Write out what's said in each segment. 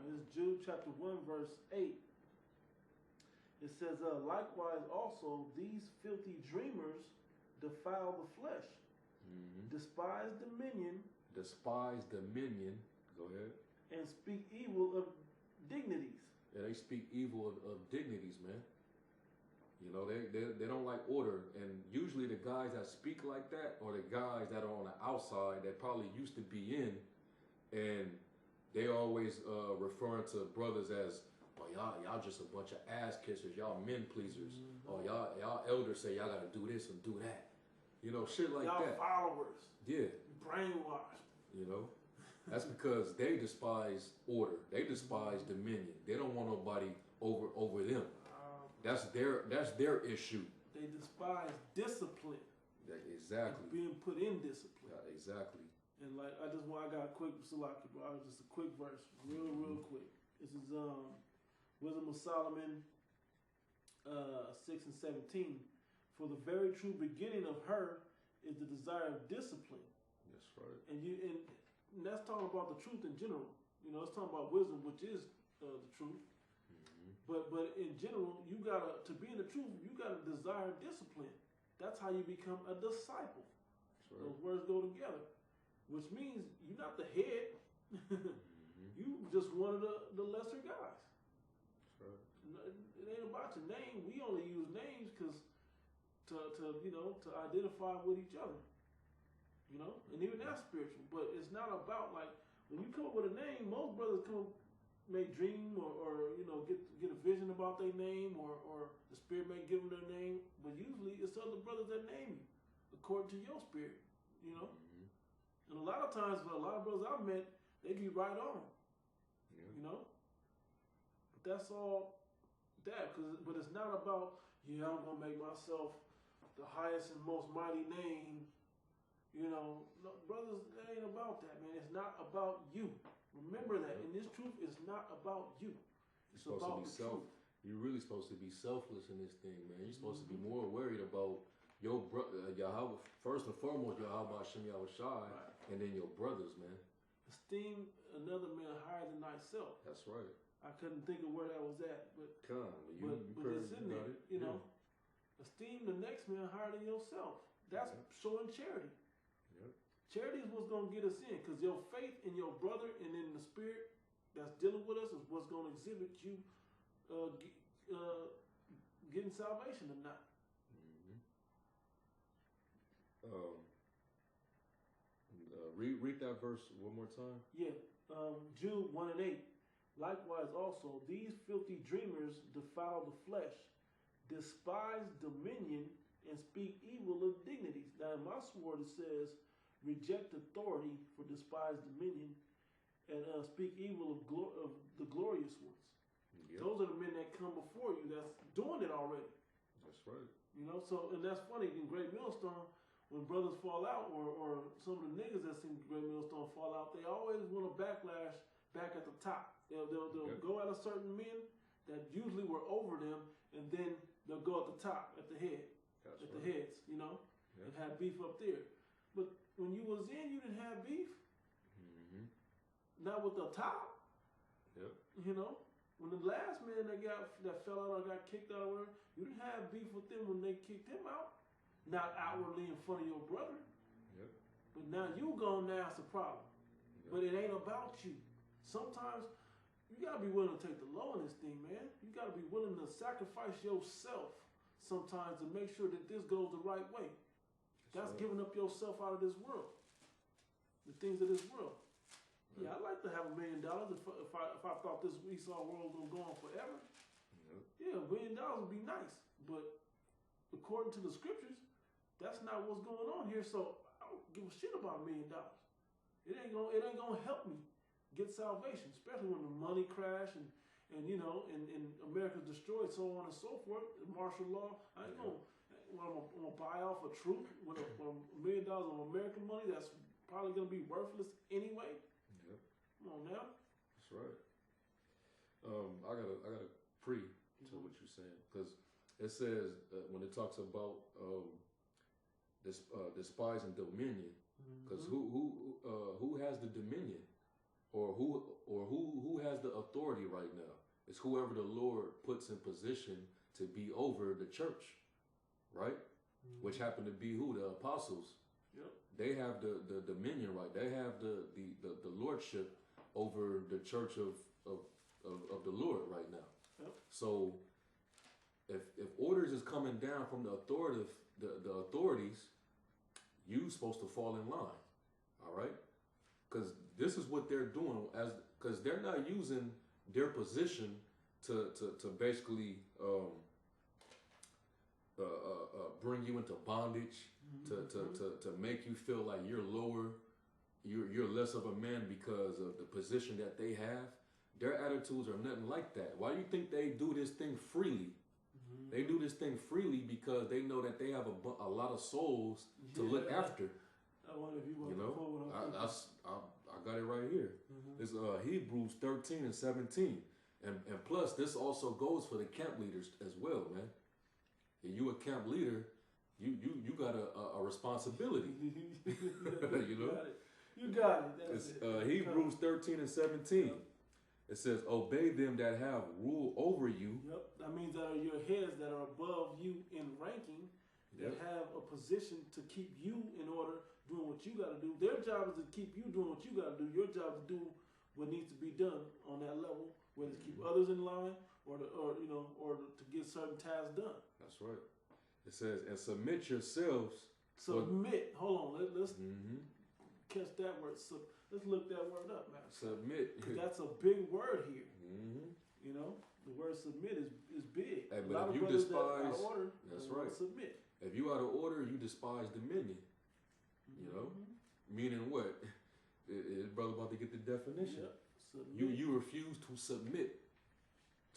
This is Jude chapter 1, verse 8. It says, likewise also these filthy dreamers defile the flesh, despise dominion. Despise dominion. Go ahead. And speak evil of dignities. Yeah, they speak evil of dignities, man. You know, they don't like order. And usually the guys that speak like that are the guys that are on the outside that probably used to be in. And they always referring to brothers as, oh, y'all just a bunch of ass kissers. Y'all men pleasers. Oh, y'all elders say y'all got to do this and do that. You know, shit like y'all that. Followers. Yeah. Brainwashed. You know, that's because they despise order. They despise dominion. They don't want nobody over them. That's their issue. They despise discipline. Exactly. Being put in discipline. Yeah, exactly. And like I got a quick Salaki, bro. Just a quick verse, real quick. This is Wisdom of Solomon 6 and 17. For the very true beginning of her is the desire of discipline. That's right. And that's talking about the truth in general. You know, it's talking about wisdom, which is the truth. But in general, you gotta, to be in the truth, you gotta desire discipline. That's how you become a disciple. Right. Those words go together, which means you're not the head. You just one of the lesser guys. Right. It ain't about your name. We only use names because to identify with each other. You know, and even that's spiritual. But it's not about like when you come up with a name. Most brothers may dream or you know get a vision about their name or the spirit may give them their name. But usually it's other brothers that name you according to your spirit. You know, and a lot of times for a lot of brothers I've met, they be right on. Yeah. You know, but that's all that. But it's not about I'm gonna make myself the highest and most mighty name. You know, no, brothers, it ain't about that, man. It's not about you. Remember that. In this truth, it's not about you. It's about the truth. You're really supposed to be selfless in this thing, man. You're supposed to be more worried about your brother, Yahweh, first and foremost, Yahweh Hashem Yahushai, and then your brothers, man. Esteem another man higher than thyself. That's right. I couldn't think of where that was at, but it's in there. You know, esteem the next man higher than yourself. That's showing charity. Charity is what's going to get us in, because your faith in your brother and in the spirit that's dealing with us is what's going to exhibit you getting salvation or not. Read that verse one more time. Yeah, Jude 1 and 8. Likewise also, these filthy dreamers defile the flesh, despise dominion, and speak evil of dignities. Now in my sword it says, reject authority for despise dominion, and speak evil of the glorious ones. Yep. Those are the men that come before you that's doing it already. That's right. You know, so, and that's funny, in Great Millstone, when brothers fall out, or some of the niggas that's in Great Millstone fall out, they always want to backlash back at the top. They'll go at a certain men that usually were over them, and then they'll go at the top, at the head, the heads, you know, and have beef up there. But when you was in, you didn't have beef. Not with the top. You know, when the last man that fell out or got kicked out, or whatever, you didn't have beef with them when they kicked him out. Not outwardly in front of your brother. But now you gone, now it's a problem. But it ain't about you. Sometimes you gotta be willing to take the low in this thing, man. You gotta be willing to sacrifice yourself sometimes to make sure that this goes the right way. That's giving up yourself out of this world. The things of this world. Yeah, I'd like to have $1 million if I thought this Esau world was going to go on forever. Yeah, $1 million would be nice. But according to the scriptures, that's not what's going on here. So I don't give a shit about $1 million. It ain't gonna help me get salvation, especially when the money crash and you know, and America's destroyed, so on and so forth. Martial law. I ain't gonna. I'm gonna buy off of truth with $1 million of American money that's probably gonna be worthless anyway. Come on now. That's right. I gotta pre to what you're saying, because it says when it talks about despising dominion, because who has the dominion or who has the authority right now. It's whoever the Lord puts in position to be over the church, right? Mm-hmm. Which happen to be who? The apostles. Yep. They have the dominion, right? They have the lordship over the church of the Lord right now. Yep. So if orders is coming down from the authorities, you supposed to fall in line. All right? Because this is what they're doing, because they're not using their position to basically bring you into bondage, to make you feel like you're lower, you're less of a man because of the position that they have. Their attitudes are nothing like that. Why do you think they do this thing freely? Mm-hmm. They do this thing freely because they know that they have a lot of souls to look after. I wonder if you want to quote what I got it right here. Mm-hmm. It's Hebrews 13 and 17. And plus, this also goes for the camp leaders as well, man. If you a camp leader, you got a responsibility. You know? You got it. That's it's Hebrews 13 and 17. Yep. It says, obey them that have rule over you. Yep. That means that are your heads that are above you in ranking, that have a position to keep you in order, doing what you got to do. Their job is to keep you doing what you got to do. Your job is to do what needs to be done on that level, whether it's keep others in line or to get certain tasks done. That's right. It says, and submit yourselves. Submit. Hold on. Let's catch that word. Let's look that word up, man. Submit. That's a big word here. Mm-hmm. You know, the word submit is big. Hey, but if you despise, out of order, that's right. Submit. If you out of order, you despise dominion. You know, meaning what? Brother about to get the definition. Yep. You refuse to submit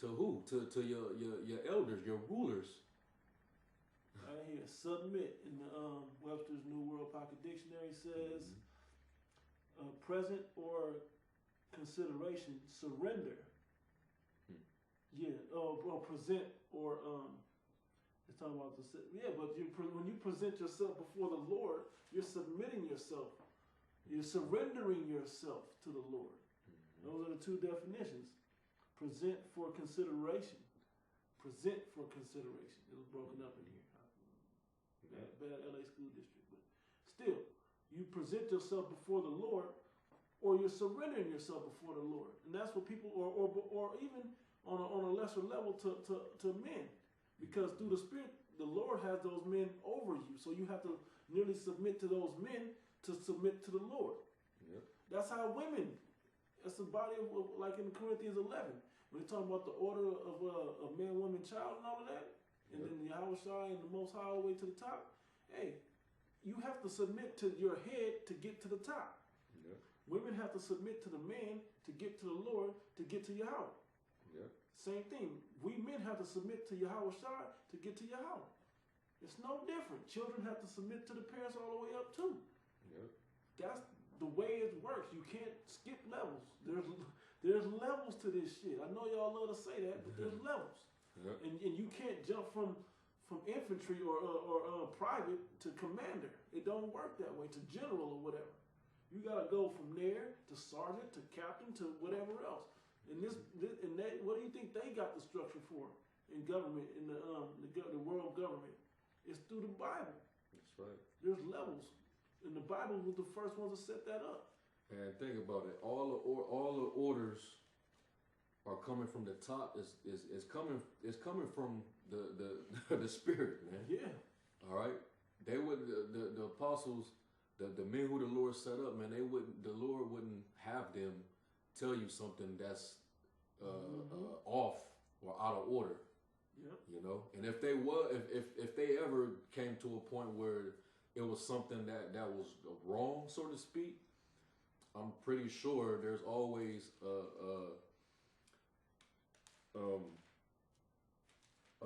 to who? To your elders, your rulers. Right here, submit in the Webster's New World Pocket Dictionary says present or consideration, surrender. Yeah, or present or it's talking about but when you present yourself before the Lord, you're submitting yourself. You're surrendering yourself to the Lord. Those are the two definitions. Present for consideration. Present for consideration. It was broken up in here. Bad LA school district. But still, you present yourself before the Lord, or you're surrendering yourself before the Lord. And that's what people, or even on a lesser level to men. Because through the Spirit, the Lord has those men over you. So you have to nearly submit to those men to submit to the Lord. Yep. That's how women, that's the body of, like in Corinthians 11, when they're talking about the order of man, woman, child, and all of that, and then Yahweh Shai and the Most High all the way to the top. Hey, you have to submit to your head to get to the top. Yep. Women have to submit to the man to get to the Lord, to get to Yahweh. Yep. Same thing. We men have to submit to Yahweh Shai to get to Yahweh. It's no different. Children have to submit to the parents all the way up too. Yep. That's the way it works. You can't skip levels. There's levels to this shit. I know y'all love to say that, but there's levels. Yep. And you can't jump from infantry or private to commander. It don't work that way, to general or whatever. You gotta go from there to sergeant to captain to whatever else. And what do you think they got the structure for in government, in the world government? It's through the Bible. That's right. There's levels, and the Bible was the first one to set that up. And think about it. All the orders are coming from the top. Is coming from the Spirit, man. Yeah. All right. They would the apostles, the men who the Lord set up, man. The Lord wouldn't have them tell you something that's off or out of order. Yep. You know, and if they ever came to a point where it was something that was wrong, so to speak, I'm pretty sure there's always an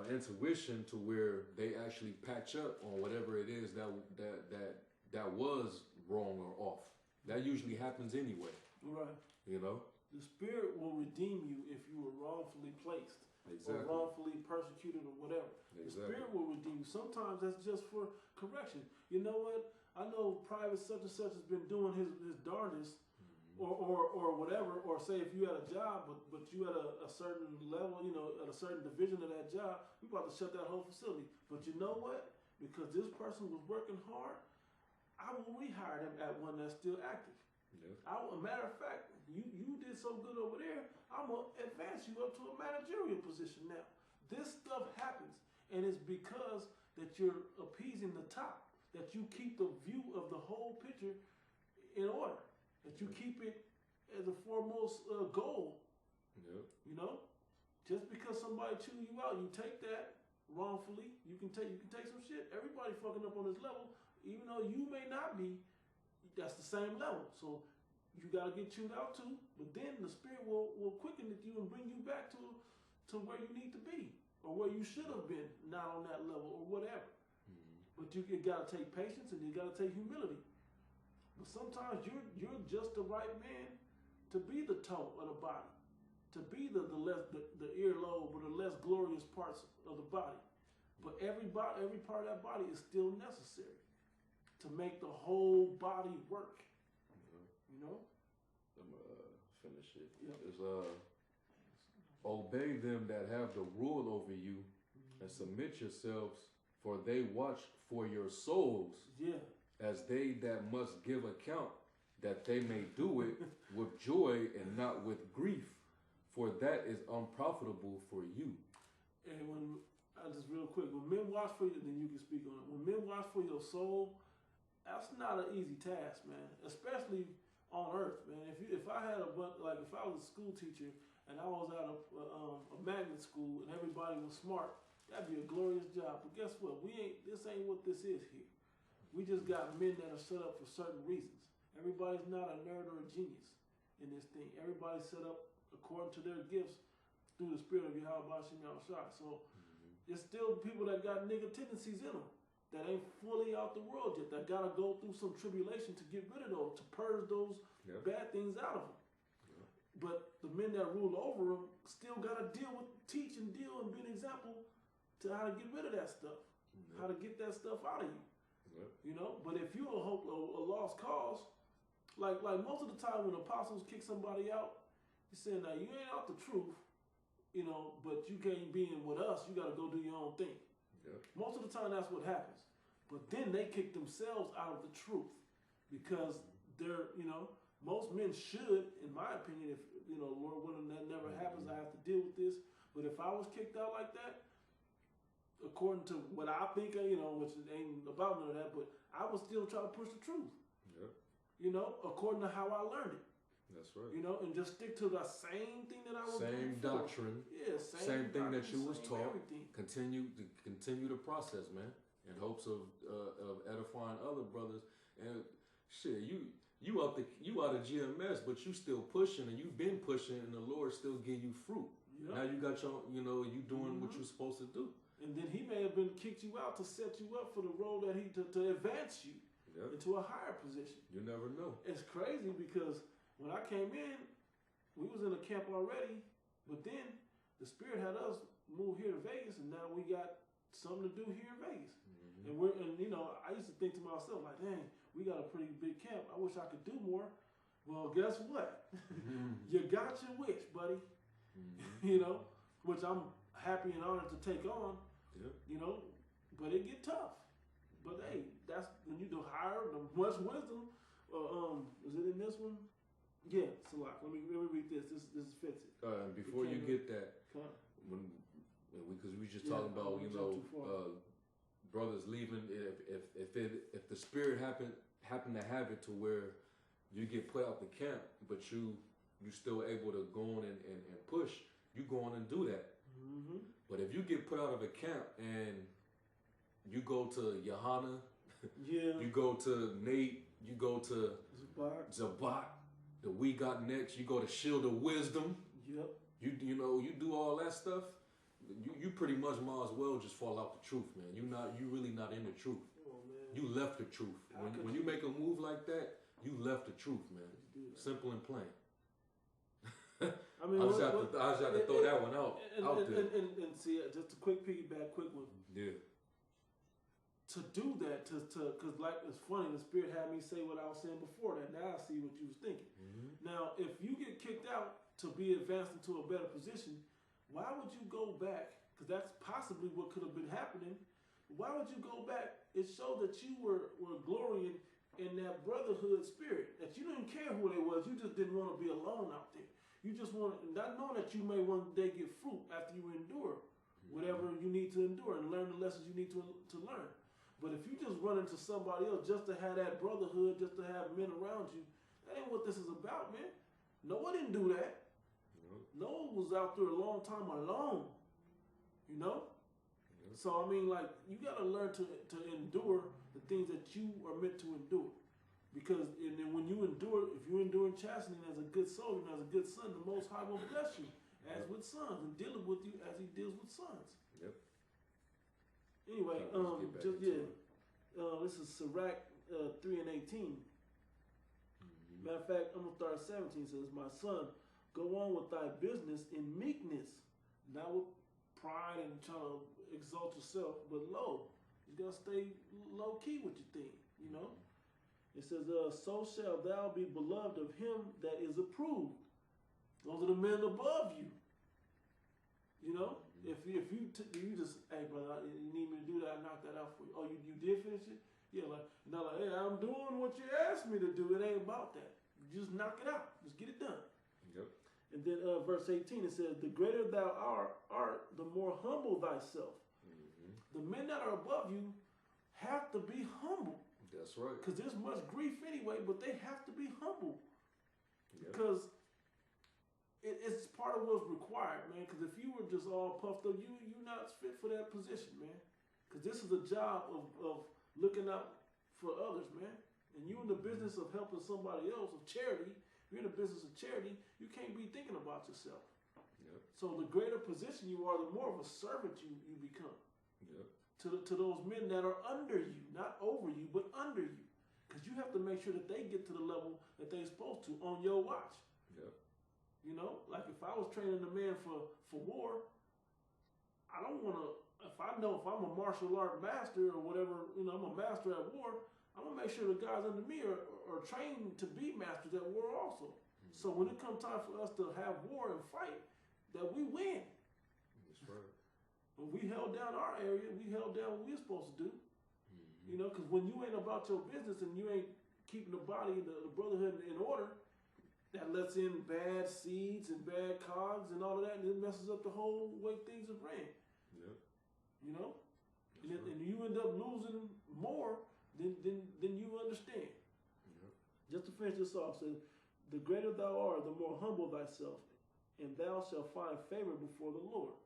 intuition to where they actually patch up on whatever it is that was wrong or off. That usually happens anyway. Right. You know? The Spirit will redeem you if you were wrongfully placed. Exactly. Or wrongfully persecuted or whatever. Exactly. The Spirit will redeem you. Sometimes that's just for correction. You know what? I know Private such and such has been doing his darndest, or whatever, or say if you had a job, but you at a certain level, at a certain division of that job, we about to shut that whole facility. But you know what? Because this person was working hard, I will rehire them at one that's still active. Yeah. A matter of fact, you did so good over there, I'm gonna advance you up to a managerial position now. This stuff happens, and it's because that you're appeasing the top, that you keep the view of the whole picture in order. That you keep it as a foremost goal. Yep. Just because somebody chew you out, you take that wrongfully. You can take some shit. Everybody fucking up on this level, even though you may not be. That's the same level. So you gotta get chewed out too. But then the spirit will quicken at you and bring you back to where you need to be, or where you should have been, not on that level or whatever. But you gotta take patience and you gotta take humility. But sometimes you're just the right man to be the toe of the body, to be the earlobe or the less glorious parts of the body. But every part of that body is still necessary to make the whole body work. I'm finish it. Yep. It's obey them that have the rule over you, and submit yourselves, for they watch for your souls. Yeah. As they that must give account, that they may do it with joy and not with grief, for that is unprofitable for you. And just real quick, when men watch for you, then you can speak on it. When men watch for your soul, that's not an easy task, man. Especially on earth, man. If I had if I was a school teacher and I was at a magnet school and everybody was smart, that'd be a glorious job. But guess what? This ain't what this is here. We just got men that are set up for certain reasons. Everybody's not a nerd or a genius in this thing. Everybody's set up according to their gifts through the spirit of Yahweh Shem Yahushua. So there's still people that got nigga tendencies in them that ain't fully out the world yet, that got to go through some tribulation to get rid of those, to purge those bad things out of them. Yep. But the men that rule over them still got to teach and deal and be an example to how to get rid of that stuff, how to get that stuff out of you. But if you're a lost cause, like most of the time when apostles kick somebody out, he said, now you ain't out the truth, but you can't be in with us. You got to go do your own thing. Most of the time that's what happens. But then they kick themselves out of the truth because they're, most men should, in my opinion, if, Lord willing, that never happens, I have to deal with this. But if I was kicked out like that, according to what I think, which ain't about none of that, but I would still try to push the truth. According to how I learned it. That's right. And just stick to the same thing that I was doing. Same doctrine. Yeah, same thing that you was taught. Everything. Continue the process, man, in hopes of edifying other brothers. And shit, you out of GMS, but you still pushing, and you've been pushing, and the Lord still give you fruit. Yep. Now you got your, you doing what you're supposed to do. And then he may have been kicked you out to set you up for the role that to advance you into a higher position. You never know. It's crazy because when I came in, we was in a camp already, but then the Spirit had us move here to Vegas, and now we got something to do here in Vegas. And I used to think to myself, like, dang, we got a pretty big camp. I wish I could do more. Well, guess what? You got your wish, buddy. Which I'm happy and honored to take on. But it get tough. But hey, that's when you do higher, the much wisdom. Is it in this one? Yeah, Salak. Let me read this. This fits it. Before you get that, because we just talking about brothers leaving. If the spirit happen to have it to where you get put out the camp, but you still able to go on and push, you go on and do that. But if you get put out of a camp and you go to Johanna, you go to Nate, you go to Zabak, the We Got Next, you go to Shield of Wisdom. Yep. You do all that stuff. You pretty much might as well just fall out the truth, man. You really not in the truth. Oh, man. You left the truth. When you make a move like that, you left the truth, man. Simple and plain. I just have to throw that one out there. And see, just a quick piggyback, quick one. Yeah. to do that, because like it's funny, the Spirit had me say what I was saying before that. Now I see what you was thinking. Now, if you get kicked out to be advanced into a better position, why would you go back? Because that's possibly what could have been happening. Why would you go back? It showed that you were glorying in that brotherhood spirit, that you didn't care who they was. You just didn't want to be alone out there. You just wanted, not knowing that you may one day get fruit after you endure whatever you need to endure and learn the lessons you need to learn. But if you just run into somebody else just to have that brotherhood, just to have men around you, that ain't what this is about, man. Noah didn't do that. Noah was out there a long time alone, you know? So, I mean, like, you got to learn to endure the things that you are meant to endure. Because and then when you endure, if you endure in chastening as a good soldier and as a good son, the Most High will bless you as with sons and dealing with you as he deals with sons. Yep. Anyway, this is Sirach 3 and 18. Matter of fact, I'm going to start at 17. It says, my son, go on with thy business in meekness, not with pride and trying to exalt yourself, but low. You got to stay low key with your thing, you know. It says, so shall thou be beloved of him that is approved. Those are the men above you. You know, if you just, hey brother, you need me to do that, I knock that out for you. Oh, you did finish it? Yeah, like, not like, hey, I'm doing what you asked me to do. It ain't about that. You just knock it out. Just get it done. Yep. And then verse 18, it says, the greater thou art, the more humble thyself. The men that are above you have to be humble. That's right. Because there's much grief anyway, but they have to be humble. Yep. Because it's part of what's required, man. Because if you were just all puffed up, you're not fit for that position, man. Because this is a job of looking out for others, man. And you in the business of helping somebody else, of charity, you're in the business of charity, you can't be thinking about yourself. Yep. So the greater position you are, the more of a servant you become. Yep. To those men that are under you, not over you, but under you. Because you have to make sure that they get to the level that they're supposed to on your watch. Yep. You know, like if I was training a man for war, I don't want to, if I'm a martial art master or whatever, you know, I'm a master at war, I'm going to make sure the guys under me are trained to be masters at war also. So when it comes time for us to have war and fight, that we win. That's right. When we held down our area, we held down what we were supposed to do. You know, because when you ain't about your business and you ain't keeping the body and the brotherhood in order, that lets in bad seeds and bad cogs and all of that, and it messes up the whole way things are ran. Yep. You know? And you end up losing more than you understand. Yep. Just to finish this off, says, the greater thou art, the more humble thyself, and thou shalt find favor before the Lord.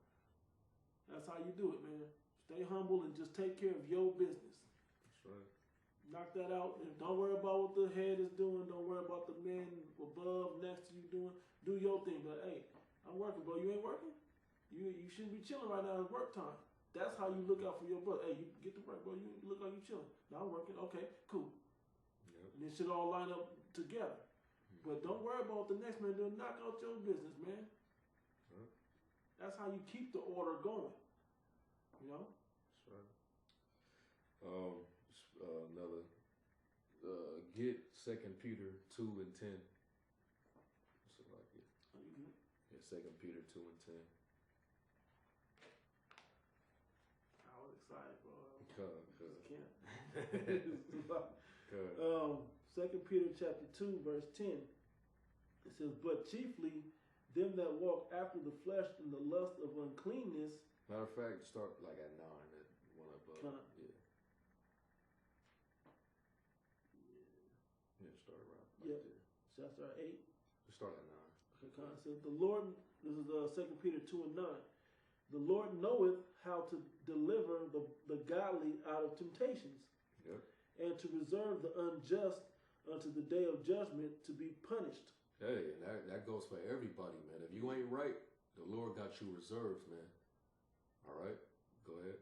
That's how you do it, man. Stay humble and just take care of your business. That's right. Knock that out. And don't worry about what the head is doing. Don't worry about the men above, next to you doing. Do your thing. But hey, I'm working, bro. You ain't working? You shouldn't be chilling right now. It's work time. That's how you look out for your brother. Hey, you get to work, bro. You look like you chilling. Now I'm working. Okay, cool. Yep. And it should all line up together. But don't worry about what the next man doing. Knock out your business, man. Yep. That's how you keep the order going. You know? That's right. Another get 2 Peter 2 and 10. What's it like it? Yeah, 2 Peter 2 and 10. I was excited, bro. Can't. 2 Peter chapter 2, verse 10. It says, but chiefly them that walk after the flesh in the lust of uncleanness. Matter of fact, start like at 9. That one up. Yeah. Yeah, start around right there. Shall I start at 8? Start at 9. Okay, it says, the Lord, this is 2 Peter 2 and 9. The Lord knoweth how to deliver the godly out of temptations. Yep. And to reserve the unjust unto the day of judgment to be punished. Hey, and that goes for everybody, man. If you ain't right, the Lord got you reserved, man. All right, go ahead.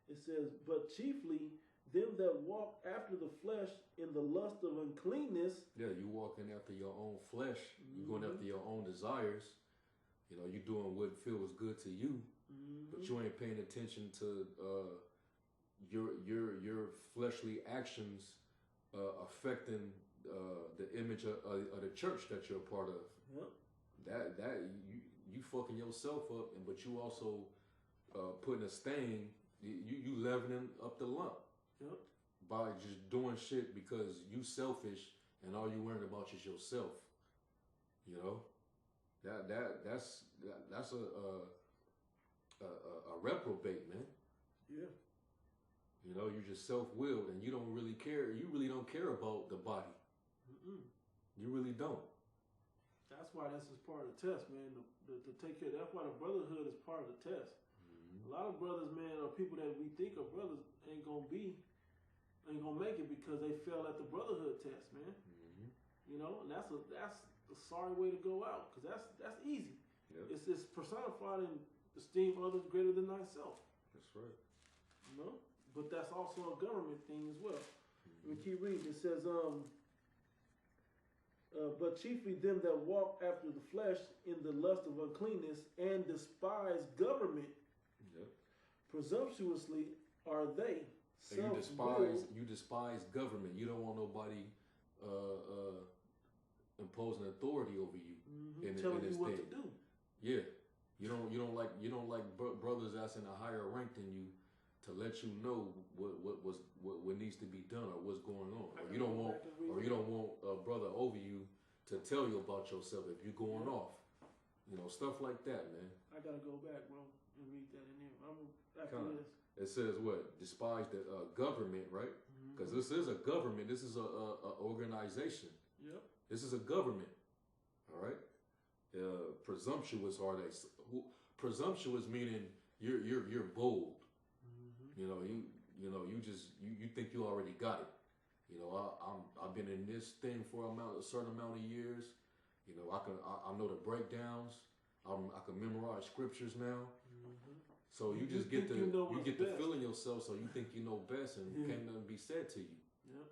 It says, but chiefly them that walk after the flesh in the lust of uncleanness. Yeah, you walking after your own flesh. You going after your own desires. You know, you doing what feels good to you, but you ain't paying attention to your fleshly actions affecting the image of the church that you're a part of. Yep. That you fucking yourself up, and but you also putting a stain. You leveling up the lump. Yep. By just doing shit because you selfish and all you worrying about is yourself. You know, that's a reprobate, man. Yeah. You know, you're just self-willed and you don't really care. You really don't care about the body. Mm-mm. You really don't. That's why that's just part of the test, man. To take care. That's why the brotherhood is part of the test. Mm-hmm. A lot of brothers, man, or people that we think are brothers ain't gonna make it because they fail at the brotherhood test, man. Mm-hmm. You know, and that's a sorry way to go out because that's easy. Yep. It's personified in esteem others greater than thyself. That's right. You know, but that's also a government thing as well. Mm-hmm. We keep reading. It says, but chiefly them that walk after the flesh in the lust of uncleanness and despise government. Yep. Presumptuously are they. So you despise government. You don't want nobody imposing authority over you. Mm-hmm. Telling you what to do. Yeah, you don't like brothers that's in a higher rank than you to let you know what needs to be done or what's going on. Or you don't want a brother over you to tell you about yourself if you're going off. You know, stuff like that, man. I gotta go back, bro, and read that in there. After this. It says what? Despise the government, right? Because this is a government. This is a organization. Yep. This is a government. All right. Presumptuous are they? Presumptuous meaning you're bold. Mm-hmm. You think you already got it. You know, I've been in this thing for a certain amount of years. You know, I know the breakdowns. I can memorize scriptures now. Mm-hmm. So you just get the feeling yourself. So you think you know best, and can't nothing be said to you. Yep.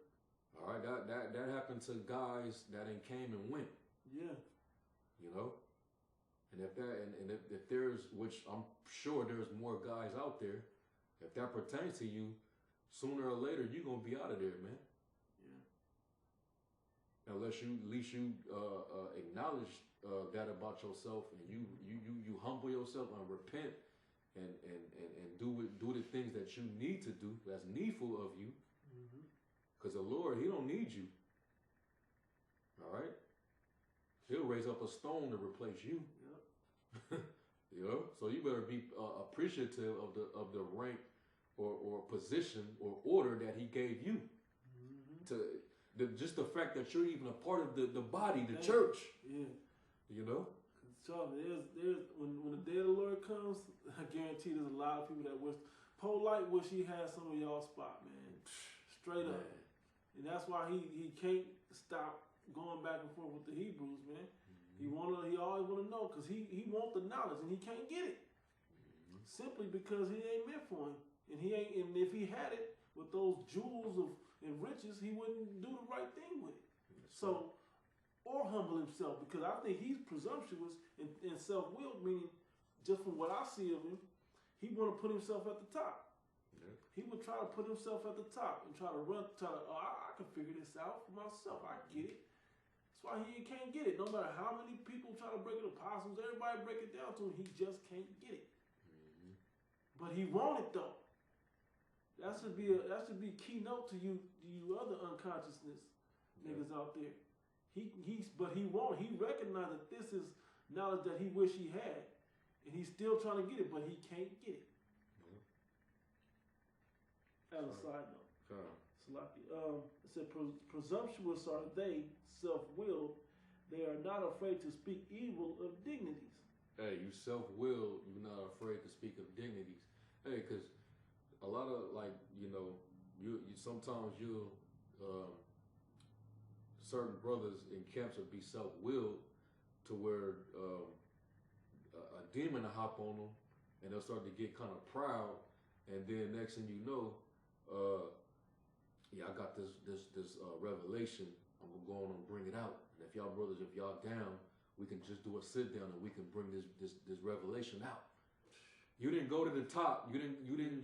All right, that happened to guys that came and went. Yeah. You know, and if there's, which I'm sure there's more guys out there, if that pertains to you, sooner or later you're gonna be out of there, man. Yeah. Unless you at least acknowledge that about yourself, and you humble yourself and repent, and do the things that you need to do that's needful of you, because the Lord, He don't need you. All right. He'll raise up a stone to replace you. Yep. You know, so you better be appreciative of the rank or position or order that He gave you. Just the fact that you're even a part of the body, the church. Yeah. You know. So there's when the day of the Lord comes, I guarantee there's a lot of people that wish he had some of y'all spot, man. Straight up. And that's why he can't stop going back and forth with the Hebrews, man. He always want to know because he want the knowledge and he can't get it simply because he ain't meant for him, and if he had it with those jewels and riches, he wouldn't do the right thing with it. So, or humble himself, because I think he's presumptuous and self-willed, meaning just from what I see of him, he want to put himself at the top. He would try to put himself at the top and try to I can figure this out for myself. I get it. That's why he can't get it. No matter how many people try to break it, apostles, everybody break it down to him, he just can't get it. But he want it though. That should be keynote to you other unconsciousness niggas out there. He recognized that this is knowledge that he wish he had, and he's still trying to get it, but he can't get it. As a side note, it said, presumptuous are they, self-willed. They are not afraid to speak evil of dignities. Hey, you self-willed, you're not afraid to speak of dignities. Hey, because a lot of, you sometimes certain brothers in camps will be self-willed to where a demon will hop on them and they'll start to get kind of proud, and then next thing you know, I got this revelation. I'm gonna go on and bring it out. And if y'all brothers, if y'all down, we can just do a sit down and we can bring this revelation out. You didn't go to the top. You didn't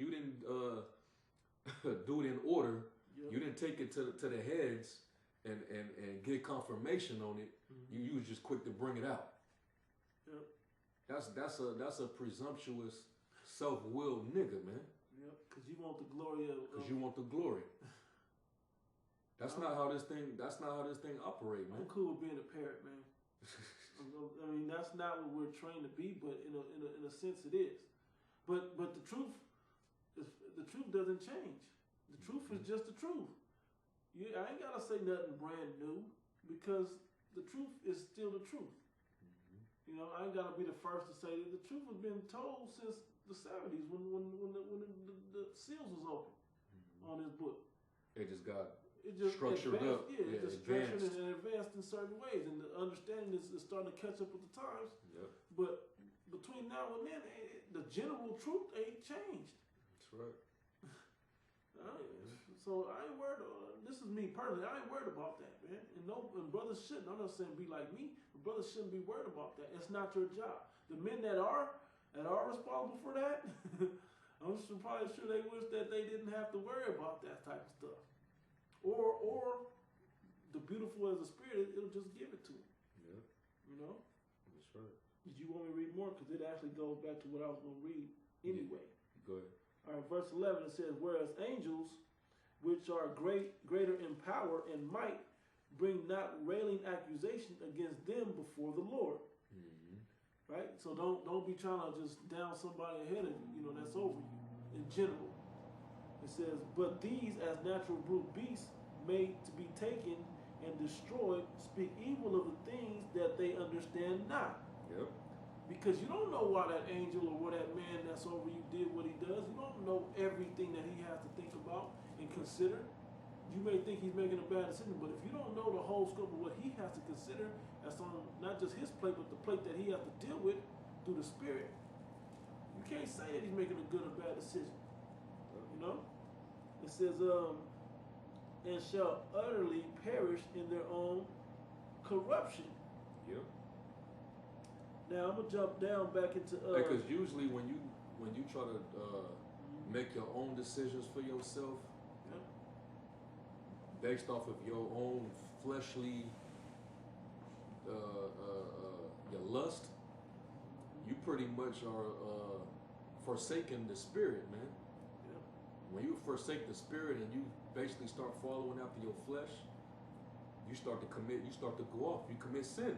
do it in order. Yep. You didn't take it to the heads and get confirmation on it. Mm-hmm. You was just quick to bring it out. Yep. That's a presumptuous, self-willed nigga, man. Yep. Because you want the glory of. Because you want the glory. That's not how this thing operate, man. I'm cool with being a parrot, man. I mean, that's not what we're trained to be, but in a sense, it is. But the truth doesn't change. The truth is just the truth. I ain't gotta say nothing brand new because the truth is still the truth. Mm-hmm. You know, I ain't gotta be the first to say that the truth has been told since the 70s when the seals was open on this book. It just got structured up. Yeah, it just structured and advanced in certain ways, and the understanding is starting to catch up with the times. Yep. But between now and then, the general truth ain't changed. That's right. So I ain't worried. This is me personally. I ain't worried about that, man. And brothers shouldn't. I'm not saying be like me, but brothers shouldn't be worried about that. It's not your job. The men that are responsible for that, I'm probably sure they wish that they didn't have to worry about that type of stuff. Or the beautiful as a spirit, it'll just give it to them. Yeah. You know? That's right. Did you want me to read more? Because it actually goes back to what I was going to read anyway. Yeah. Go ahead. All right, verse 11, it says, whereas angels, which are greater in power and might, bring not railing accusation against them before the Lord. Mm-hmm. Right? So don't be trying to just down somebody ahead of you. You know, that's over you in general. It says, but these as natural brute beasts made to be taken and destroyed speak evil of the things that they understand not. Yep. Because you don't know why that angel or what that man that's over you did what he does. You don't know everything that he has to think about and consider. You may think he's making a bad decision, but if you don't know the whole scope of what he has to consider, that's on not just his plate, but the plate that he has to deal with through the Spirit, you can't say that he's making a good or bad decision. You know? It says, and shall utterly perish in their own corruption. Yep. Now I'm gonna jump down back into because usually when you try to make your own decisions for yourself, yep, based off of your own fleshly your lust, you pretty much are forsaking the spirit, man. Yep. When you forsake the spirit and you basically start following after your flesh, you start to go off. You commit sin.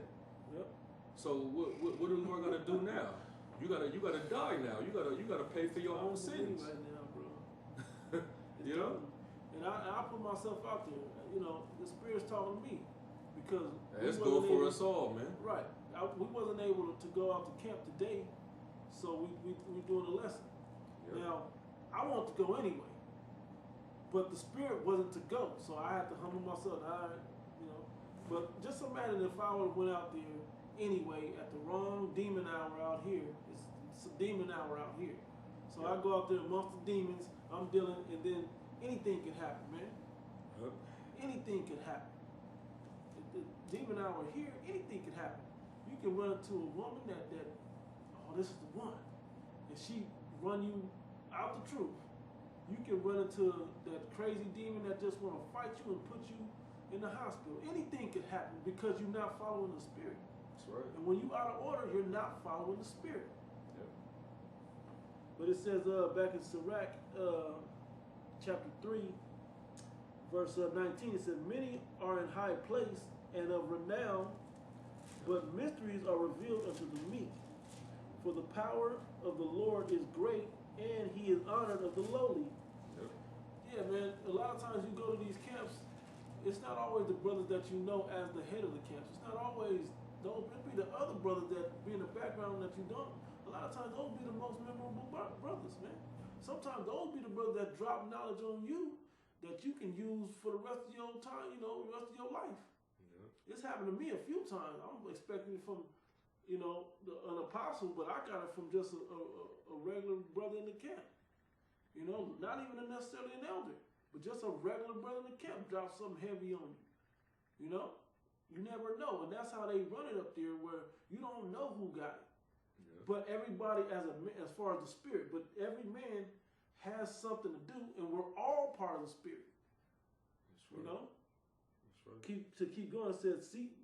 Yep. So what are the Lord gonna do now? You gotta die now. You gotta pay for your own sins. Right now, bro. You know. And I put myself out there. You know, the Spirit's talking to me because it's good for us all, man. Right. We wasn't able to go out to camp today, so we doing a lesson. Yep. Now I want to go anyway, but the Spirit wasn't to go, so I had to humble myself. You know, but just imagine if I would have went out there anyway at the wrong demon hour out here. It's a demon hour out here. So yep. I go out there amongst the demons, I'm dealing, and then anything can happen, man. Yep. Anything can happen. The demon hour here, anything can happen. You can run into a woman that oh, this is the one, and she run you out the truth. You can run into that crazy demon that just want to fight you and put you in the hospital. Anything can happen because you're not following the Spirit. Right. And when you out of order, you're not following the Spirit. Yep. But it says back in Sirach, chapter 3, verse 19, it says, many are in high place and of renown, but mysteries are revealed unto the meek. For the power of the Lord is great, and he is honored of the lowly. Yep. Yeah, man, a lot of times you go to these camps, it's not always the brothers that you know as the head of the camps. It's not always those, it be the other brothers that be in the background that you don't. A lot of times those be the most memorable brothers, man. Sometimes those be the brothers that drop knowledge on you that you can use for the rest of your time, you know, the rest of your life. Yeah. It's happened to me a few times. I'm expecting it from, you know, an apostle, but I got it from just a regular brother in the camp. You know, not even necessarily an elder, but just a regular brother in the camp drop something heavy on you. You know? You never know, and that's how they run it up there, where you don't know who got it. Yeah. But everybody, as far as the Spirit, but every man has something to do, and we're all part of the spirit. That's right. You know, That's right. keep going. It says, seek